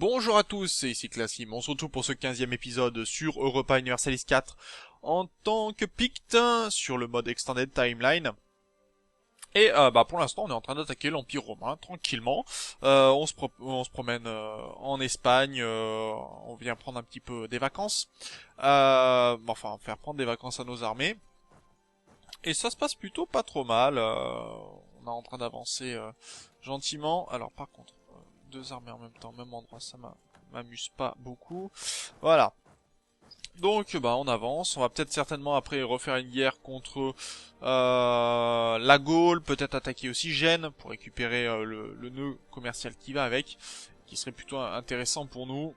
Bonjour à tous, c'est ici Classim. On se retrouve pour ce 15e épisode sur Europa Universalis 4 en tant que Pict sur le mode Extended Timeline. Et pour l'instant on est en train d'attaquer l'Empire romain tranquillement. On se promène en Espagne, on vient prendre un petit peu des vacances. Faire prendre des vacances à nos armées. Et ça se passe plutôt pas trop mal. On est en train d'avancer gentiment. Alors par contre, deux armées en même temps, même endroit, ça m'amuse pas beaucoup. Voilà. Donc on avance, on va peut-être certainement après refaire une guerre contre la Gaule, peut-être attaquer aussi Gênes pour récupérer le nœud commercial qui va avec, qui serait plutôt intéressant pour nous.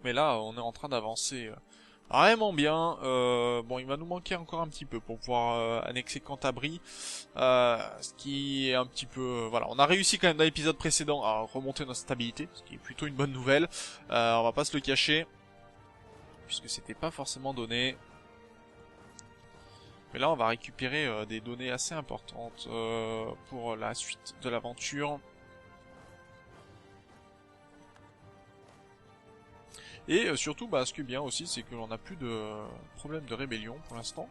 Mais là on est en train d'avancer vraiment bien. Il va nous manquer encore un petit peu pour pouvoir annexer Cantabrie, ce qui est un petit peu... voilà, on a réussi quand même dans l'épisode précédent à remonter notre stabilité, ce qui est plutôt une bonne nouvelle. On va pas se le cacher, puisque c'était pas forcément donné. Mais là, on va récupérer des données assez importantes pour la suite de l'aventure. Et surtout, ce qui est bien aussi, c'est que l'on n'a plus de problème de rébellion pour l'instant.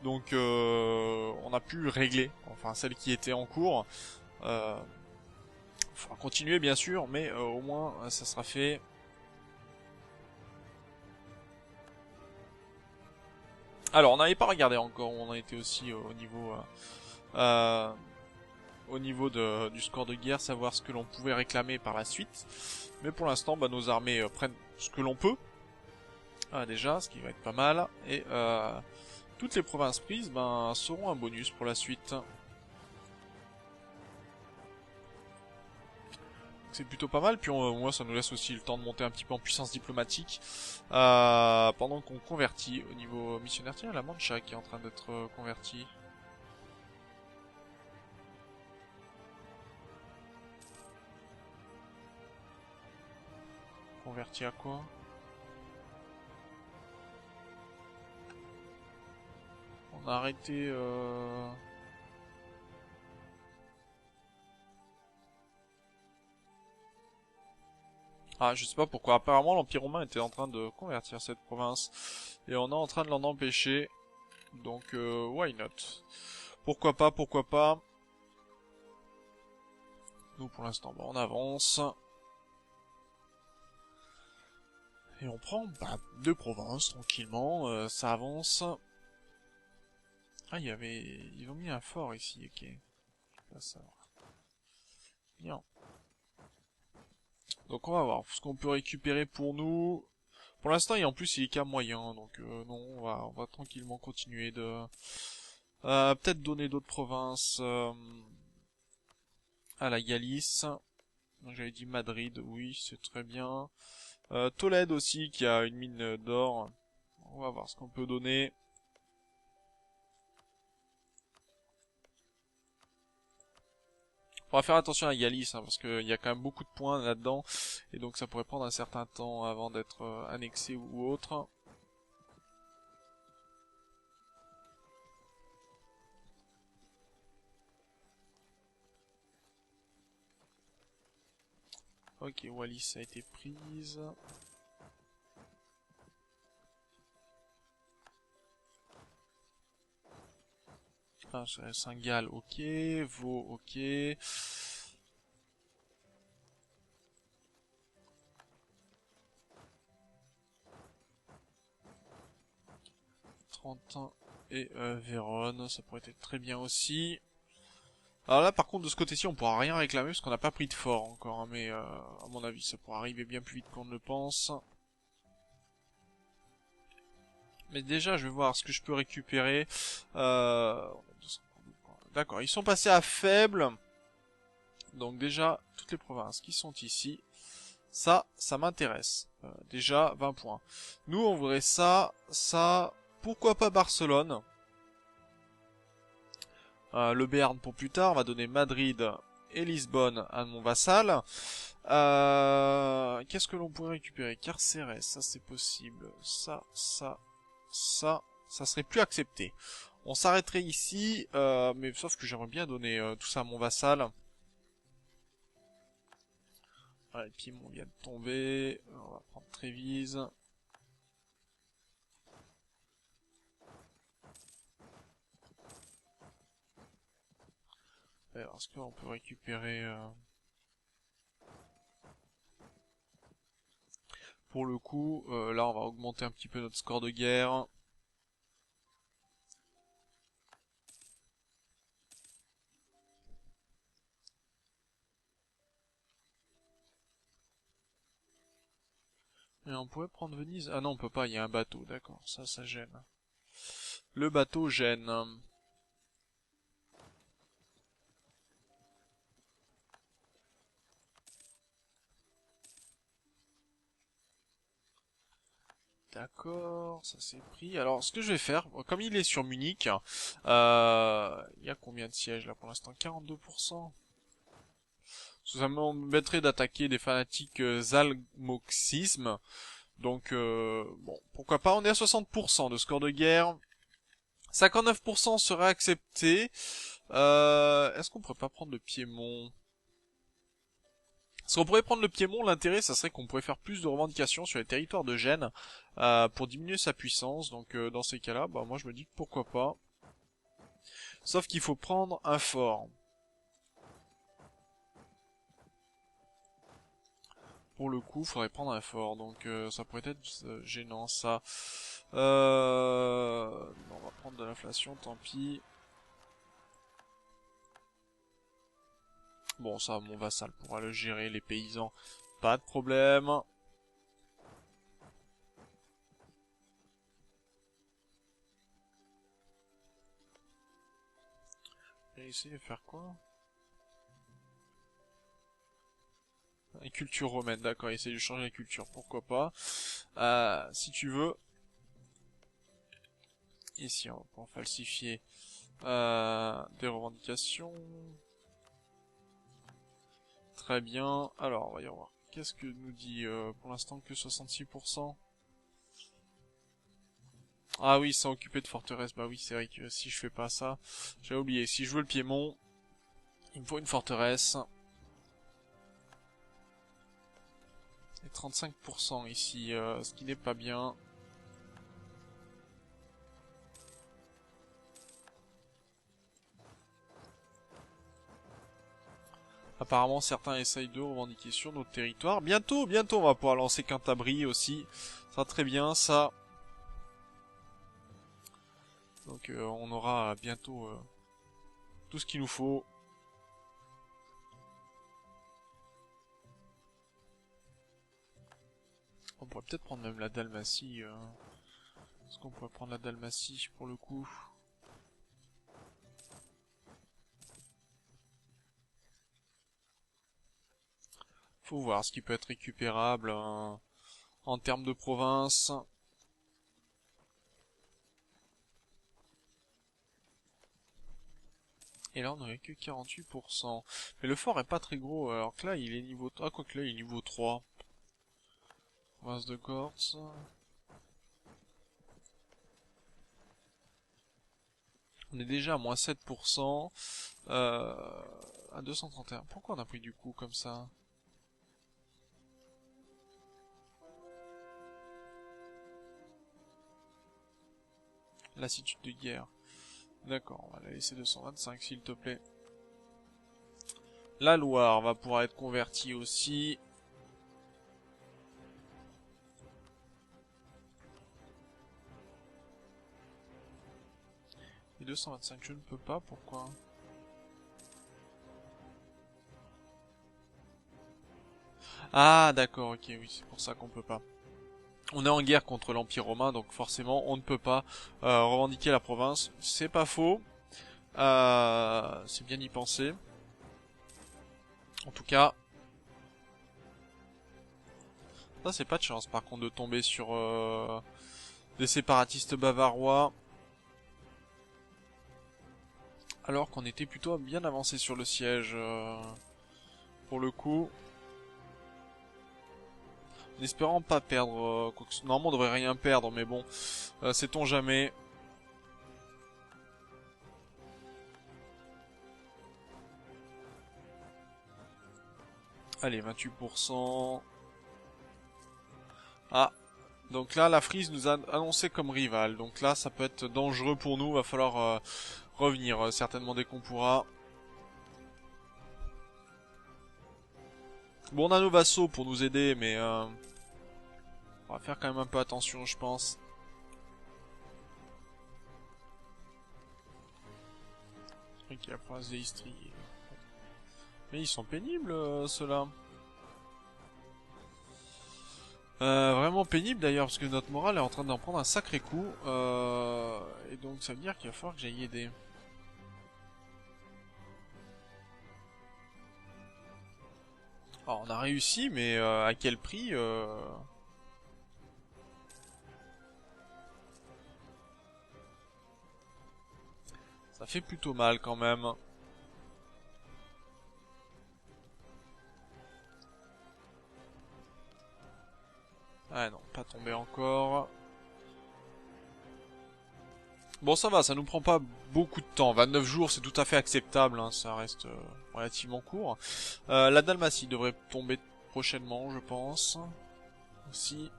Donc, on a pu régler, enfin, celle qui était en cours. Faudra continuer, bien sûr, mais au moins, ça sera fait. Alors, on n'avait pas regardé encore où on en était aussi au niveau du score de guerre, savoir ce que l'on pouvait réclamer par la suite. Mais pour l'instant, nos armées prennent ce que l'on peut. Déjà, ce qui va être pas mal. Et toutes les provinces prises seront un bonus pour la suite. C'est plutôt pas mal, puis moi ça nous laisse aussi le temps de monter un petit peu en puissance diplomatique pendant qu'on convertit au niveau missionnaire. Tiens, la Mancha qui est en train d'être convertie. Converti à quoi? On a arrêté... Ah, je sais pas pourquoi. Apparemment, l'Empire romain était en train de convertir cette province. Et on est en train de l'en empêcher. Donc, why not? Pourquoi pas, pourquoi pas. Nous, pour l'instant, on avance. Et on prend deux provinces, tranquillement. Ça avance. Ah, ils ont mis un fort ici, ok. Là, ça va. Bien. Donc on va voir ce qu'on peut récupérer pour nous. Pour l'instant, et en plus, il est qu'à moyen, donc non, on va tranquillement continuer de... peut-être donner d'autres provinces à la Galice. Donc j'avais dit Madrid, oui, c'est très bien. Tolède aussi, qui a une mine d'or. On va voir ce qu'on peut donner. On va faire attention à la Galice, parce qu'il y a quand même beaucoup de points là-dedans, et donc ça pourrait prendre un certain temps avant d'être annexé ou autre. Ok, Wallis a été prise. Ah, Saint-Gall, ok. Vaud, ok. Trentin et Vérone, ça pourrait être très bien aussi. Alors là, par contre, de ce côté-ci, on pourra rien réclamer parce qu'on n'a pas pris de fort encore, hein, mais à mon avis, ça pourra arriver bien plus vite qu'on ne le pense. Mais déjà, je vais voir ce que je peux récupérer. D'accord, ils sont passés à faible. Donc déjà, toutes les provinces qui sont ici, ça m'intéresse. Déjà, 20 points. Nous, on voudrait ça, pourquoi pas Barcelone. Le Béarn pour plus tard, on va donner Madrid et Lisbonne à mon vassal. Qu'est-ce que l'on pourrait récupérer? Carcérès, ça c'est possible. Ça serait plus accepté. On s'arrêterait ici, mais sauf que j'aimerais bien donner tout ça à mon vassal. Voilà, Piémont vient de tomber. On va prendre Trévise. Alors, est-ce qu'on peut récupérer... Pour le coup, là on va augmenter un petit peu notre score de guerre. Et on pourrait prendre Venise. Ah non, on peut pas, il y a un bateau, d'accord, ça gêne. Le bateau gêne. D'accord, ça c'est pris. Alors, ce que je vais faire, comme il est sur Munich, il y a combien de sièges là pour l'instant? 42%. Ça m'embêterait d'attaquer des fanatiques zalmoxisme. Donc, bon, pourquoi pas. On est à 60% de score de guerre. 59% serait accepté. Est-ce qu'on pourrait pas prendre le Piémont? Parce qu'on pourrait prendre le Piémont, l'intérêt, ça serait qu'on pourrait faire plus de revendications sur les territoires de Gênes pour diminuer sa puissance. Donc dans ces cas-là, bah moi je me dis que pourquoi pas. Sauf qu'il faut prendre un fort. Pour le coup, il faudrait prendre un fort. Donc ça pourrait être gênant ça. On va prendre de l'inflation, tant pis. Bon, ça, mon vassal pourra le gérer, les paysans, pas de problème. Et essayer de faire quoi? Une culture romaine, d'accord, essayer de changer la culture, pourquoi pas. Si tu veux. Ici, on va falsifier des revendications. Très bien. Alors, on va y voir. Qu'est-ce que nous dit pour l'instant que 66%? Ah oui, sans occuper de forteresse. Bah oui, c'est vrai que si je fais pas ça, j'ai oublié. Si je veux le Piémont, il me faut une forteresse. Et 35% ici, ce qui n'est pas bien. Apparemment, certains essayent de revendiquer sur notre territoire. Bientôt, bientôt, on va pouvoir lancer Cantabrie aussi. Ça sera très bien, ça. Donc, on aura bientôt tout ce qu'il nous faut. On pourrait peut-être prendre même la Dalmatie. Est-ce qu'on pourrait prendre la Dalmatie pour le coup? Faut voir ce qui peut être récupérable en termes de province. Et là, on n'aurait que 48%. Mais le fort est pas très gros, alors que là, il est niveau... Ah, quoi que là, il est niveau 3. Province de Corse. On est déjà à moins 7%. À 231. Pourquoi on a pris du coup comme ça? Lassitude de guerre. D'accord, on va la laisser 225 s'il te plaît. La Loire va pouvoir être convertie aussi. Et 225 je ne peux pas, pourquoi? Ah d'accord, ok, oui, c'est pour ça qu'on peut pas. On est en guerre contre l'Empire romain, donc forcément on ne peut pas revendiquer la province. C'est pas faux. C'est bien y penser. En tout cas, ça c'est pas de chance par contre de tomber sur des séparatistes bavarois. Alors qu'on était plutôt bien avancé sur le siège pour le coup. En espérant pas perdre quoi que... Normalement on devrait rien perdre mais bon, sait-on jamais. Allez, 28%. Ah, donc là, la Frise nous a annoncé comme rival. Donc là, ça peut être dangereux pour nous. Va falloir revenir, certainement dès qu'on pourra. Bon, on a nos vassaux pour nous aider, mais on va faire quand même un peu attention, je pense. Ok, la province d'Istrie. Mais ils sont pénibles, ceux-là. Vraiment pénible d'ailleurs, parce que notre morale est en train d'en prendre un sacré coup. Et donc ça veut dire qu'il va falloir que j'aille aider. Alors, on a réussi, mais à quel prix Ça fait plutôt mal quand même. Ah non, pas tombé encore. Bon, ça va, ça nous prend pas beaucoup de temps. 29 jours, c'est tout à fait acceptable, hein, ça reste relativement court. La Dalmatie devrait tomber prochainement, je pense. Aussi.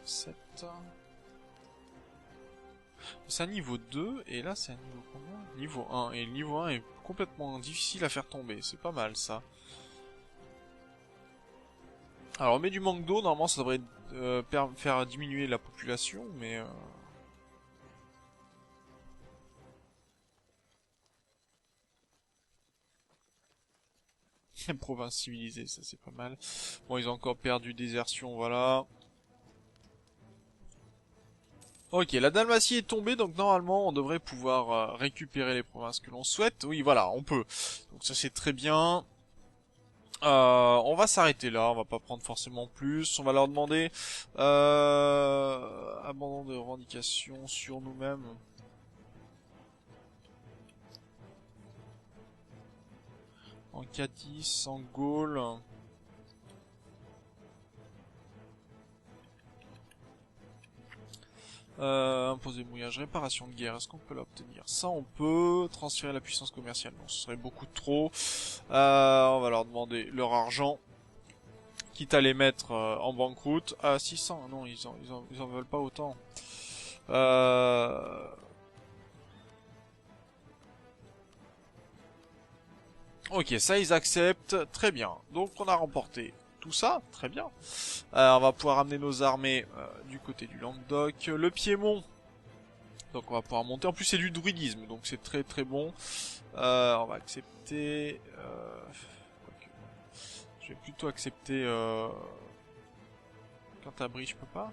7. C'est un niveau 2, et là c'est un niveau combien? Niveau 1, et le niveau 1 est complètement difficile à faire tomber, c'est pas mal ça. Alors on met du manque d'eau, normalement ça devrait faire diminuer la population, mais... Province civilisée, ça c'est pas mal. Bon, ils ont encore perdu désertion, voilà. Ok, la Dalmatie est tombée, donc normalement on devrait pouvoir récupérer les provinces que l'on souhaite. Oui, voilà, on peut. Donc ça c'est très bien. On va s'arrêter là, on va pas prendre forcément plus. On va leur demander abandon de revendication sur nous-mêmes. En Cadiz, en Gaule. Imposer mouillage, réparation de guerre, est-ce qu'on peut l'obtenir? Ça on peut. Transférer la puissance commerciale, non, ce serait beaucoup trop. On va leur demander leur argent. Quitte à les mettre en banqueroute. À 600, non, ils en veulent pas autant. Ok, ça ils acceptent, très bien. Donc on a remporté tout ça, très bien. On va pouvoir amener nos armées du côté du Languedoc. Le Piémont, donc on va pouvoir monter. En plus c'est du druidisme, donc c'est très très bon. On va accepter... je vais plutôt accepter... Cantabrie, je peux pas.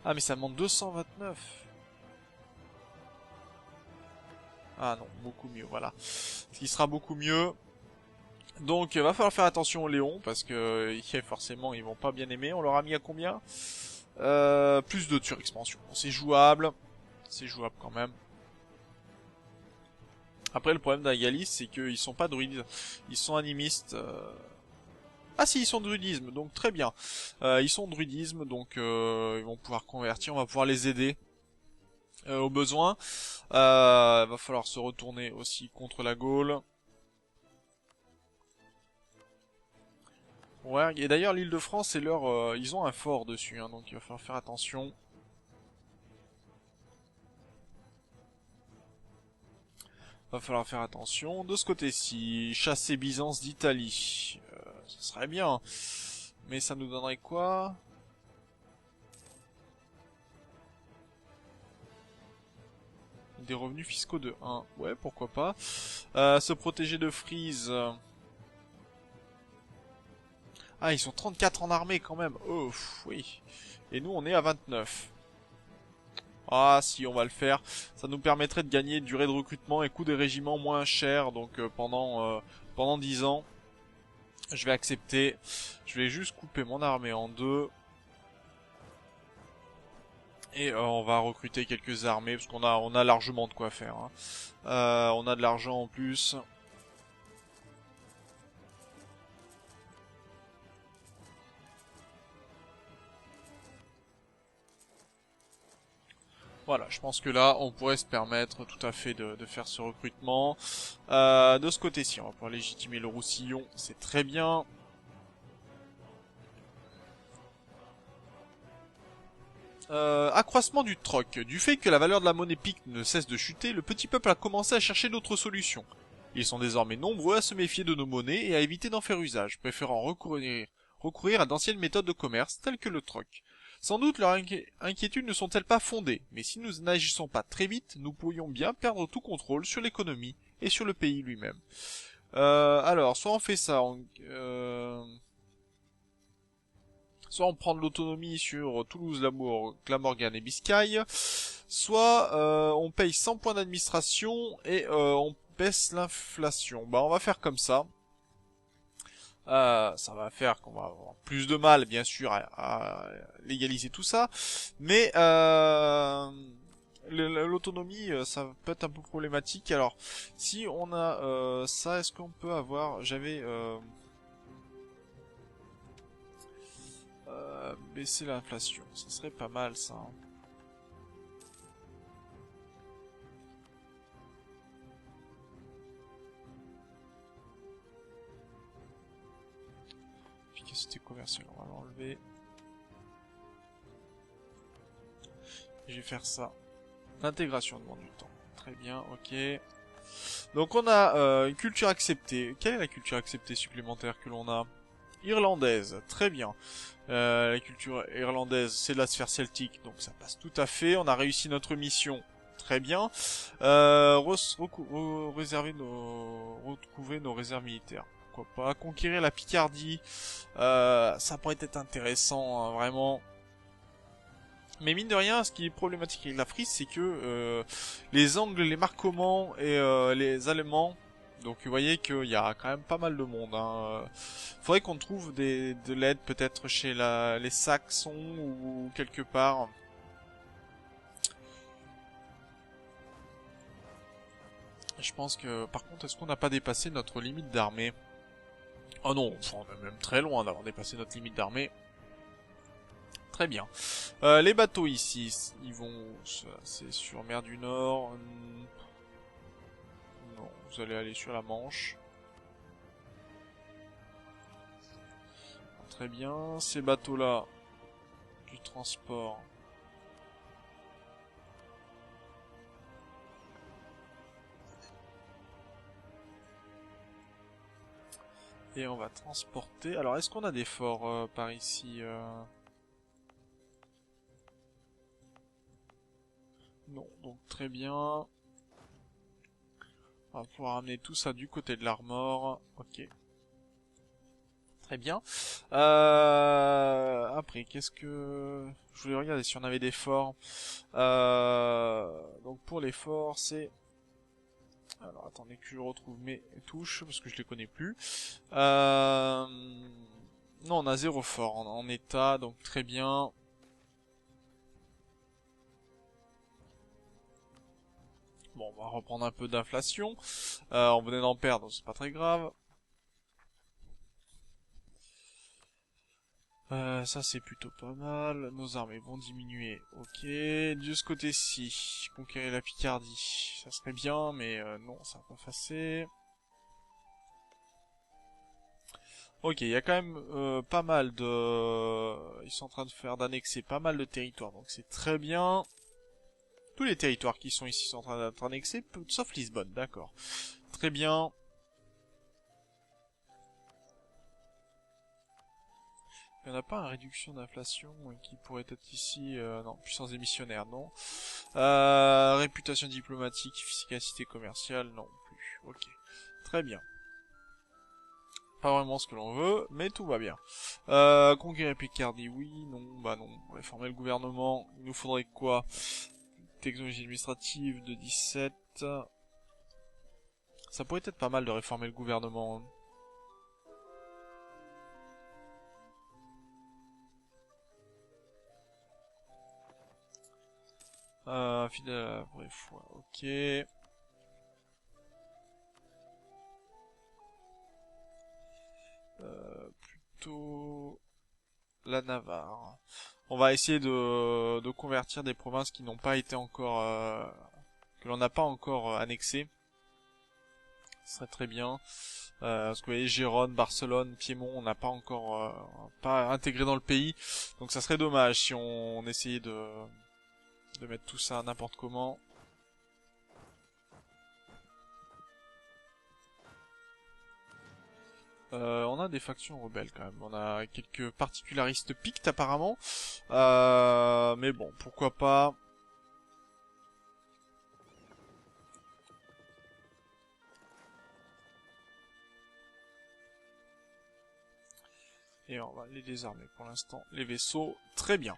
Ah mais ça demande 229. Ah non, beaucoup mieux, voilà. Ce qui sera beaucoup mieux. Donc va falloir faire attention aux Léons, parce que forcément ils vont pas bien aimer. On leur a mis à combien plus de surexpansion. Bon, c'est jouable quand même. Après le problème d'Agalis, c'est qu'ils sont pas druides, ils sont animistes. Ah si, ils sont druidisme, donc très bien. Ils sont druidisme, donc ils vont pouvoir convertir, on va pouvoir les aider au besoin. Va falloir se retourner aussi contre la Gaule. Ouais, et d'ailleurs l'île de France, c'est leur, ils ont un fort dessus, hein, donc il va falloir faire attention. Va falloir faire attention. De ce côté-ci, chasser Byzance d'Italie. Ça serait bien. Mais ça nous donnerait quoi? Des revenus fiscaux de 1. Ouais, pourquoi pas. Se protéger de Frise. Ah, ils sont 34 en armée quand même. Oh, oui. Et nous, on est à 29. Ah, si, on va le faire. Ça nous permettrait de gagner durée de recrutement et coût des régiments moins cher. Donc, pendant 10 ans. Je vais accepter. Je vais juste couper mon armée en deux. Et on va recruter quelques armées, parce on a largement de quoi faire. Hein. On a de l'argent en plus. Voilà, je pense que là, on pourrait se permettre tout à fait de faire ce recrutement. De ce côté-ci, on va pouvoir légitimer le Roussillon, c'est très bien. Accroissement du troc. Du fait que la valeur de la monnaie pique ne cesse de chuter, le petit peuple a commencé à chercher d'autres solutions. Ils sont désormais nombreux à se méfier de nos monnaies et à éviter d'en faire usage, préférant recourir à d'anciennes méthodes de commerce telles que le troc. Sans doute leurs inquiétudes ne sont-elles pas fondées, mais si nous n'agissons pas très vite, nous pourrions bien perdre tout contrôle sur l'économie et sur le pays lui-même. Alors, soit on fait ça, soit on prend de l'autonomie sur Toulouse, Glamorgan et Biscaye, soit on paye 100 points d'administration et on baisse l'inflation. Bah on va faire comme ça. Ça va faire qu'on va avoir plus de mal, bien sûr, à légaliser tout ça. Mais l'autonomie, ça peut être un peu problématique. Alors, si on a ça, est-ce qu'on peut avoir... J'avais... baisser l'inflation. Ça serait pas mal, ça. Hein. Efficacité commerciale, on va l'enlever. Je vais faire ça. L'intégration demande du temps. Très bien, ok. Donc on a une culture acceptée. Quelle est la culture acceptée supplémentaire que l'on a? Irlandaise, très bien. La culture irlandaise, c'est de la sphère celtique, donc ça passe tout à fait. On a réussi notre mission, très bien. Retrouver nos réserves militaires. Pourquoi pas? Conquérir la Picardie, ça pourrait être intéressant, hein, vraiment. Mais mine de rien, ce qui est problématique avec la Frise, c'est que les Angles, les Marcomanns et les Allemands, donc vous voyez qu'il y a quand même pas mal de monde. Hein. Faudrait qu'on trouve de l'aide peut-être chez les Saxons ou quelque part. Je pense que, par contre, est-ce qu'on n'a pas dépassé notre limite d'armée? Oh non, on est même très loin d'avoir dépassé notre limite d'armée. Très bien. Les bateaux ici, ils vont... C'est sur mer du Nord. Non, vous allez aller sur la Manche. Très bien. Ces bateaux-là, du transport. Et on va transporter... Alors, est-ce qu'on a des forts par ici Non, donc très bien. On va pouvoir amener tout ça du côté de l'Armor. Ok. Très bien. Après, qu'est-ce que... Je voulais regarder si on avait des forts. Donc pour les forts, c'est... Alors attendez que je retrouve mes touches, parce que je les connais plus. Non, on a 0 fort en état, donc très bien. Bon, on va reprendre un peu d'inflation. On venait d'en perdre, c'est pas très grave. Ça c'est plutôt pas mal. Nos armées vont diminuer. Ok. De ce côté-ci, conquérir la Picardie. Ça serait bien, mais non, ça va pas passer. Ok, il y a quand même pas mal de... Ils sont en train de faire d'annexer pas mal de territoires, donc c'est très bien. Tous les territoires qui sont ici sont en train d'être annexés, sauf Lisbonne, d'accord. Très bien. Il n'y en a pas une réduction d'inflation qui pourrait être ici non, puissance émissionnaire, non. Réputation diplomatique, efficacité commerciale, non plus. Ok, très bien. Pas vraiment ce que l'on veut, mais tout va bien. Conquérir Picardie, oui, non, bah non. Réformer le gouvernement, il nous faudrait quoi? Technologie administrative de 17. Ça pourrait être pas mal de réformer le gouvernement. Hein. Fidèle à la vraie foi, ok. Plutôt la Navarre. On va essayer de convertir des provinces qui n'ont pas été encore, que l'on n'a pas encore annexées. Ce serait très bien. Parce que vous voyez, Gérone, Barcelone, Piémont, on n'a pas encore pas intégré dans le pays. Donc ça serait dommage si on essayait de mettre tout ça n'importe comment. On a des factions rebelles quand même. On a quelques particularistes pictes apparemment. Mais bon, pourquoi pas. Et on va les désarmer pour l'instant. Les vaisseaux, très bien.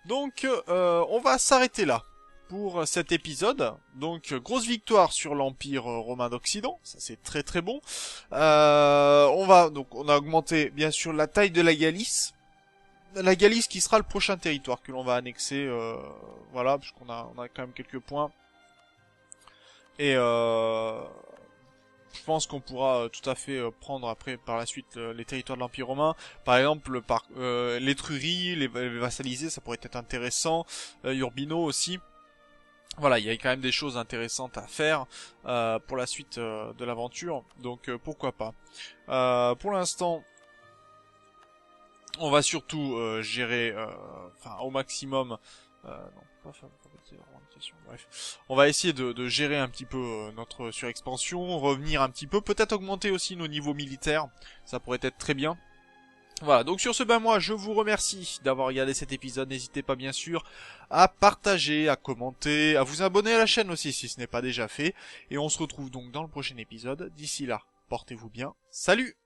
Donc, on va s'arrêter là pour cet épisode. Donc, grosse victoire sur l'Empire romain d'Occident. Ça, c'est très très bon. On a augmenté, bien sûr, la taille de la Galice. La Galice qui sera le prochain territoire que l'on va annexer. Voilà, parce qu'on a quand même quelques points. Et je pense qu'on pourra tout à fait prendre après par la suite les territoires de l'Empire romain. Par exemple, l'Étrurie, les vassaliser, ça pourrait être intéressant. Urbino aussi. Voilà, il y a quand même des choses intéressantes à faire pour la suite de l'aventure. Donc pourquoi pas. Pour l'instant, on va surtout gérer au maximum... non, pas fabriquer revendication, bref. On va essayer de gérer un petit peu notre surexpansion, revenir un petit peu, peut-être augmenter aussi nos niveaux militaires, ça pourrait être très bien. Voilà, donc sur ce, moi je vous remercie d'avoir regardé cet épisode, n'hésitez pas bien sûr à partager, à commenter, à vous abonner à la chaîne aussi si ce n'est pas déjà fait, et on se retrouve donc dans le prochain épisode, d'ici là, portez-vous bien, salut!